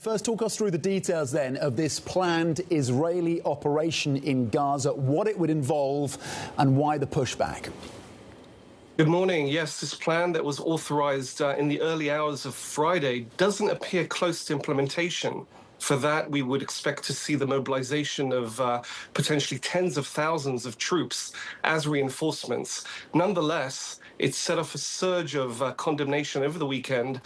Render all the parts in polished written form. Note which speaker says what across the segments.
Speaker 1: First, talk us through the details then of this planned Israeli operation in Gaza, what it would involve and why the pushback.
Speaker 2: Good morning. Yes, this plan that was authorized in the early hours of Friday doesn't appear close to implementation. For that, we would expect to see the mobilization of potentially tens of thousands of troops as reinforcements. Nonetheless, it set off a surge of condemnation over the weekend,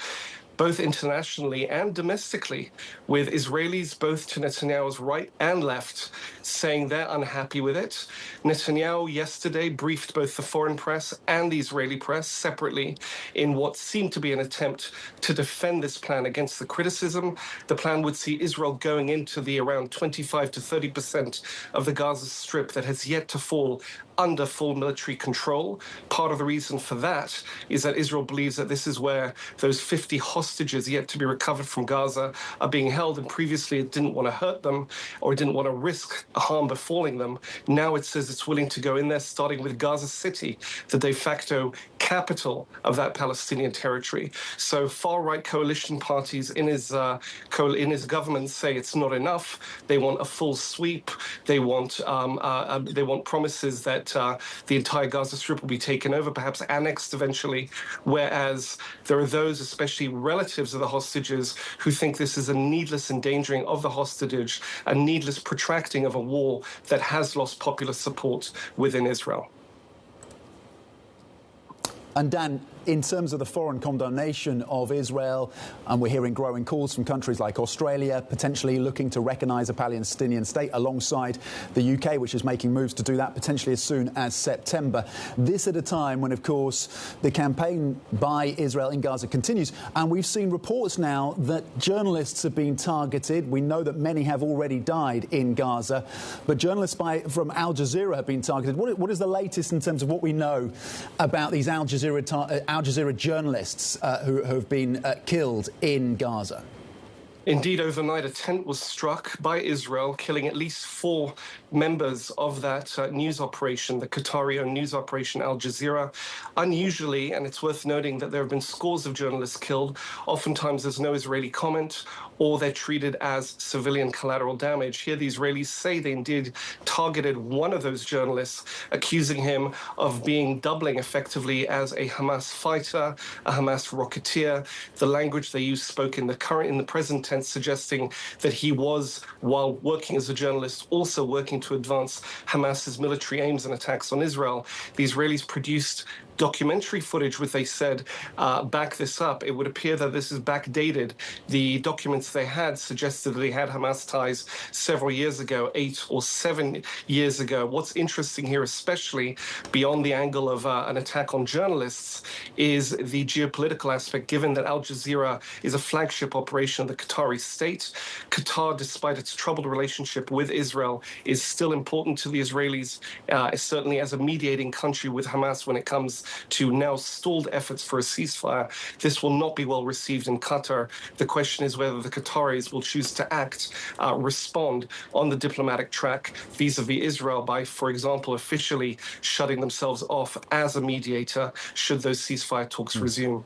Speaker 2: both internationally and domestically, with Israelis, both to Netanyahu's right and left, saying they're unhappy with it. Netanyahu yesterday briefed both the foreign press and the Israeli press separately in what seemed to be an attempt to defend this plan against the criticism. The plan would see Israel going into the around 25 to 30% of the Gaza Strip that has yet to fall under full military control. Part of the reason for that is that Israel believes that this is where those 50 hostages yet to be recovered from Gaza are being held, and previously it didn't want to hurt them or it didn't want to risk harm befalling them. Now it says it's willing to go in there, starting with Gaza City, the de facto capital of that Palestinian territory. So far-right coalition parties in his government say it's not enough. They want a full sweep. They want promises that the entire Gaza Strip will be taken over, perhaps annexed eventually, whereas there are those, especially relatives of the hostages, who think this is a needless endangering of the hostage, a needless protracting of a war that has lost popular support within Israel.
Speaker 1: And Dan, in terms of the foreign condemnation of Israel, and we're hearing growing calls from countries like Australia potentially looking to recognise a Palestinian state alongside the UK, which is making moves to do that potentially as soon as September. This at a time when, of course, the campaign by Israel in Gaza continues. And we've seen reports now that journalists have been targeted. We know that many have already died in Gaza, but journalists from Al Jazeera have been targeted. What is the latest in terms of what we know about these Al Jazeera journalists who have been killed in Gaza?
Speaker 2: Indeed, overnight, a tent was struck by Israel, killing at least 4 members of that news operation, the Qatari-owned news operation Al Jazeera. Unusually, and it's worth noting that there have been scores of journalists killed. Oftentimes, there's no Israeli comment, or they're treated as civilian collateral damage. Here, the Israelis say they indeed targeted one of those journalists, accusing him of doubling effectively as a Hamas fighter, a Hamas rocketeer. The language they use spoke in the present tense, suggesting that he was, while working as a journalist, also working to advance Hamas's military aims and attacks on Israel. The Israelis produced documentary footage, which they said back this up. It would appear that this is backdated. The documents they had suggested that they had Hamas ties several years ago, 8 or 7 years ago. What's interesting here, especially beyond the angle of an attack on journalists, is the geopolitical aspect, given that Al Jazeera is a flagship operation of the Qatari state. Qatar, despite its troubled relationship with Israel, is still important to the Israelis, certainly as a mediating country with Hamas when it comes to now stalled efforts for a ceasefire. This will not be well received in Qatar. The question is whether the Qataris will choose to respond on the diplomatic track vis-a-vis Israel by, for example, officially shutting themselves off as a mediator should those ceasefire talks resume.